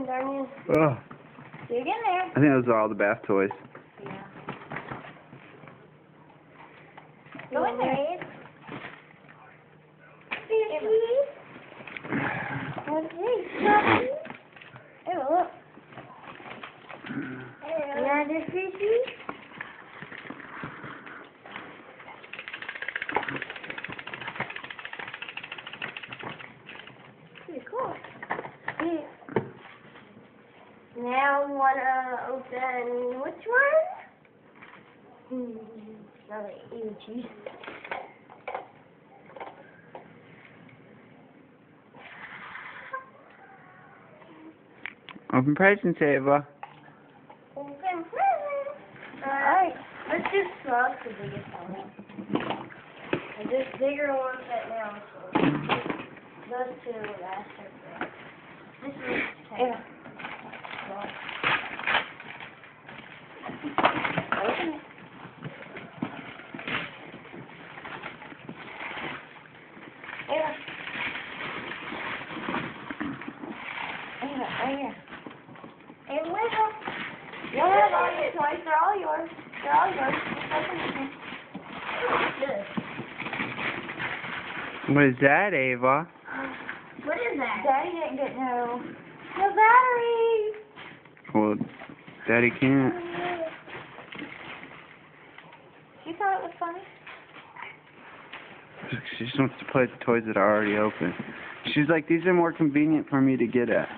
in, darn you. Ugh. Dig in there. I think those are all the bath toys. Yeah. Go in there. Fishy. What's this? Puppy? Oh, look. Another fishy? Pretty cool. Yeah. Now we want to open which one? Another itchy. Open presents, Ava. Open presents. Alright, let's do slugs the biggest one. And this bigger one right now, so those two last are this is yeah. Open it. Ava. Ava, right here. Ava, wait up. You don't have all your toys. They're all yours. They're all yours. Just open them. Good. What is that, Ava? What is that? Daddy didn't get no battery. Well, Daddy can't. She thought it was funny. She just wants to play with the toys that are already open. She's like, these are more convenient for me to get at.